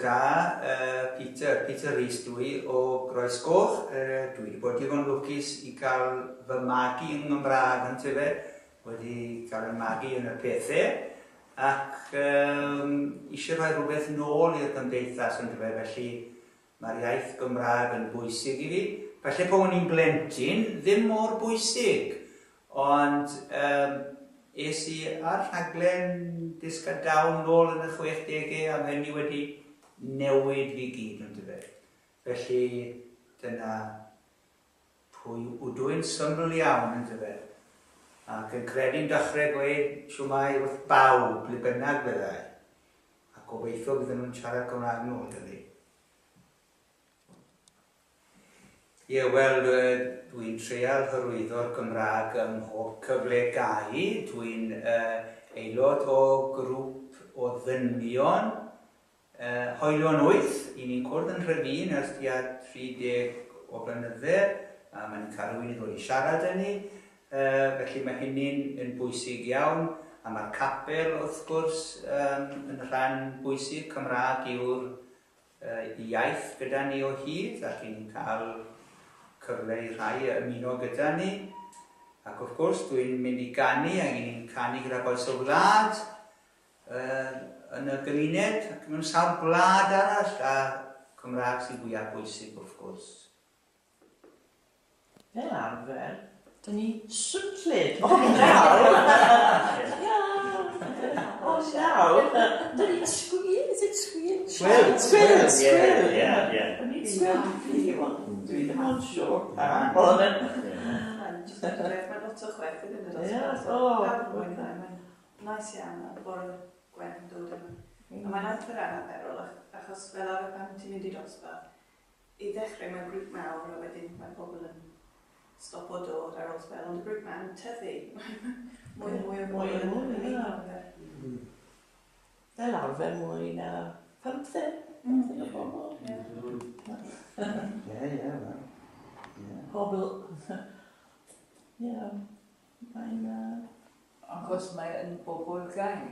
da, Peter Rees dwi o Groesgoch. Dwi wedi bod digon lwcus i gael fy magu yn Gymraeg yn tyfe. Wedi cael fy magu yn y pethau. Ac eisiau rhoi rhywbeth nôl i'r gymdeithas yn tyfe. Felly mae'r iaith Gymraeg yn bwysig i fi. Felly pan o'n i'n blentyn, ddim mor bwysig. Ond es i ar rhaglen disgadawn nôl yn y 60au a mae ni wedi newid fi gyd yn dyfe. Felly dyna pwy wdwy'n syml iawn yn dyfe. Ac yn credu'n dechrau gweud Shwmae wrth bawb, ble bynnag fyddai. A gobeithio bydden nhw'n siarad Gymraeg nhw, dydy. Ie, wel, dwi'n treal hyrwyddo'r Gymraeg ym mhob cyfle gau. Dwi'n aelod o grŵp o ddynion hoelion 8. I ni'n cwrdd yn Rhyfun ers tua 30 o blynydde. A mae'n cael rhywun i ddod i siarad â ni. Felly mae hynny'n yn bwysig iawn. A mae'r capel, wrth gwrs, yn rhan bwysig. Cymraeg yw'r iaith gyda ni o hyd. Ac ni'n cael cyfle i rhai ymuno gyda ni. Ac wrth gwrs dwi'n mynd i ganu a ni'n canu gyda boes o wlad yn y gymuned ac mewn sawl gwlad arall a Cymraeg sy'n fwyaf bwysig wrth gwrs. Fel arfer, dyn ni swnllid. O, naw! O, naw! Dyn ni'n sgwil, is it sgwil? Sgwil, sgwil! Dyn ni'n sgwil. Dwi ddim yn siŵr. Mae'n lot o chwech ydyn nhw'n dod. Mae'n nais iawn a bore gwen yn dod yma. A mae'n adfer anaferol achos fel arfer pan ti'n mynd i dosbarth. I ddechrau mae'n grŵp mawr a wedyn mae pobl yn stop o dod ar ôl spel. Ond y grŵp mae'n tyfu. Mwy. Fel arfer mwy na 15. Pobl. Mae'n... Achos mae'n bobl gang.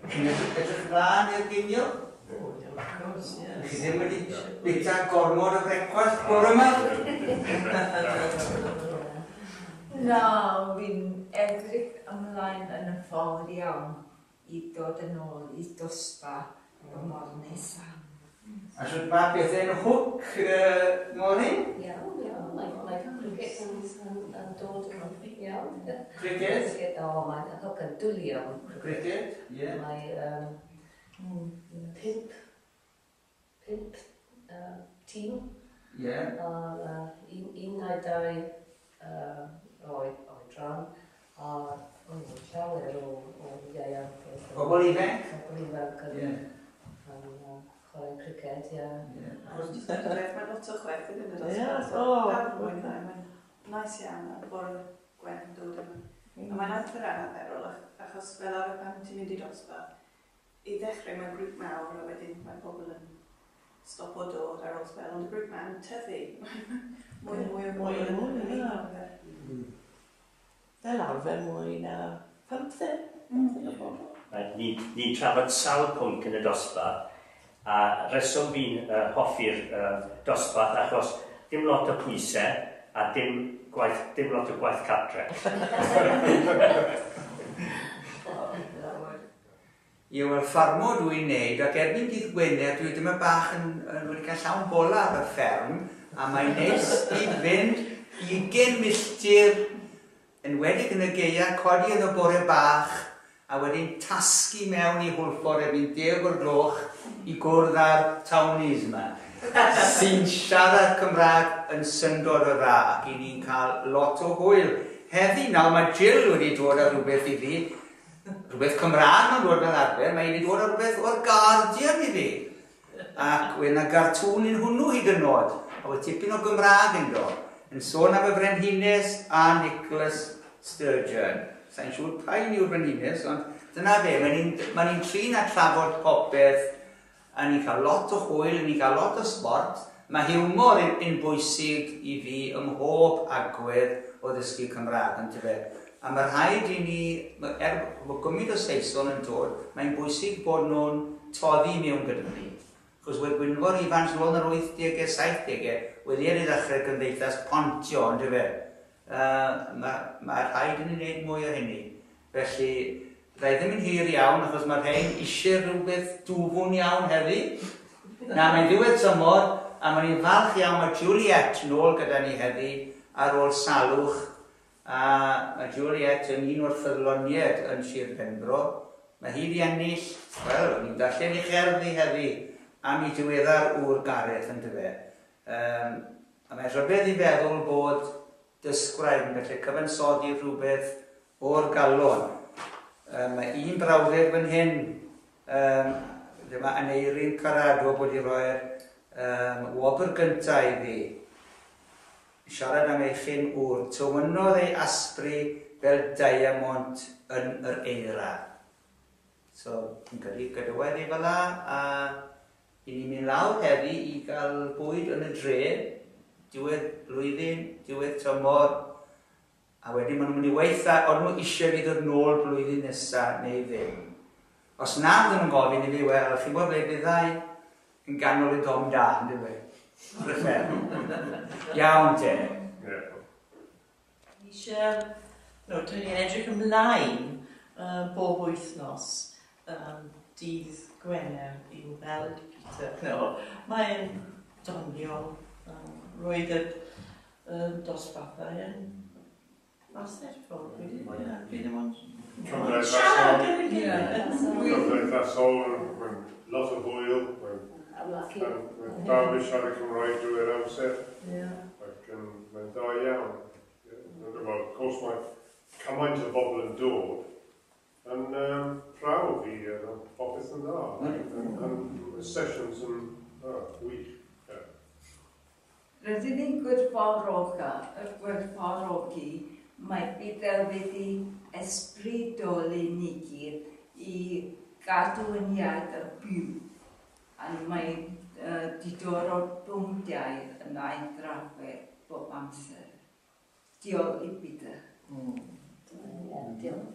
Chi'n edrych mlaen i'r ginio? Chi ddim wedi bita gormod o brecwast bore yma? No, fi'n edrych ymlaen yn y ffordd iawn i dod yn ôl i dosbarth y mor nesaf. A sydd mae bethau'n hwc, Morin? Iawn. Mae cricket yn dod yn iawn. Cricket? O, mae'n hwc yn dwlu iawn. Cricket, ie. Mae pimp tîm. Ie. Un neu dau oedran. A llawer o ieuan. Pobl ifanc? Pobl ifanc yn chwarae cricket, ie. Mae'n lot o chwech ydyn nhw'n dod. Mae'n nais iawn a bore gwen yn dod yma. A mae'n adfer anaferol achos fel arfer pan ti'n mynd i dosbarth. I ddechrau mae'n grŵp mawr a wedyn mae pobl yn stop o dod ar ôl spel. Ond y grŵp mae'n tyfu. Mwy. Fel arfer mwy na 15. Ni'n trafod sawl pwnc yn y dosbarth a reswm fi'n hoffi'r dosbarth achos dim lot o pwysau a dim lot o gwaith cartre. Ie, wel, ffarmo dwi'n neud ac erbyn dydd Gwener dwi dyma bach wedi cael llawn bola ar y fferm a mae'n neis i fynd 20 milltir yn wedig yn y geia, codi yn y bore bach a wedyn tasgu mewn i Hwlffordd erbyn 10 o'r gloch i gwrdd ar townies yma. Sy'n siarad Cymraeg yn syndod o dda ac i ni'n cael lot o hwyl. Heddi nawr mae Jill wedi dod ar rhywbeth i fi. Rhywbeth Cymraeg mae'n dod fel arfer, mae wedi dod ar rhywbeth o'r Guardian i fi. Ac wedi gartŵn yn hwnnw hyd yn oed. A wedi tipyn o Gymraeg yn dod. Yn sôn am y Frenhines a Nicholas Sturgeon. Sa'n siŵr pa un yw'r Frenhines, ond dyna fe, mae ni'n trin a trafod popeth a ni'n cael lot o hwyl, ni'n cael lot o sport. Mae hiwmor yn bwysig i fi ym mhob agwedd o ddysgu Cymraeg, yn tyfe. A mae rhaid i ni, bod gymryd o Saeson yn dod, mae'n bwysig bod nhw'n toddi mewn gyda ni. Chos wedi Gwynfor ifans nôl yn yr 80au, 70au, wedi ei ddechrau gymdeithas pontio, ond fe. Mae rhaid i ni wneud mwy o hynny. Felly, rai ddim yn hir iawn, achos mae rhain eisiau rhywbeth dwfwn iawn heddi. Na, mae'n ddiwedd tymor, a mae'n ni'n falch iawn, mae Juliet nôl gyda ni heddi ar ôl salwch. A mae Juliet yn un o'r ffyddloniaid yn Sir Benfro. Mae hi wedi ennill, wel, ni'n darllen ei cherddi heddi am ei diweddar o'r Gareth yn dyfe. A mae'n rhywbeth i feddwl bod dysgwraig yn gallu cyfansoddi rhywbeth o'r galon. Mae un brawddeg fan hyn, dyma Aneirin Caradog wedi rhoi'r Gwobr gyntaf iddi. Siarad am ei ffyn wr, tywynodd ei asbri fel diamond yn yr eira. So, yn cael ei gadwedd ei fel a i ni'n mynd lawr heddi i gael bwyd yn y dre, diwedd blwyddyn, diwedd tymor, a wedyn maen nhw'n mynd i weitha, ond nhw eisiau fydd yn ôl blwyddyn nesaf neu ddim. Os na ddyn nhw'n gofyn i fi, wel, chi'n bod ble byddai yn ganol y dom da, yn dweud. Iawn te. Dwi'n edrych ymlaen bob wythnos dydd Gwener i'w weld Peter. Mae'n doniol. Roedd y dosbarthau yn masterful. Dwi ddim ond siarad yn y Cymdeithasol, lot o hwyl. Mae'n dal i siarad Cymraeg drwy'r amser. Ac mae'n da iawn. Wel, of course, mae cymaint o bobl yn dod yn prawf i popeth yn dda. Yn sessions yn wych. Rydyn ni'n gwerthfawrogi mae byddai wedi ysbrydoli ni gyd i gadw yn iad y byw. A mae diddorol bwyntiau yn ei drafod bob amser. Diolch i Peter. Diolch.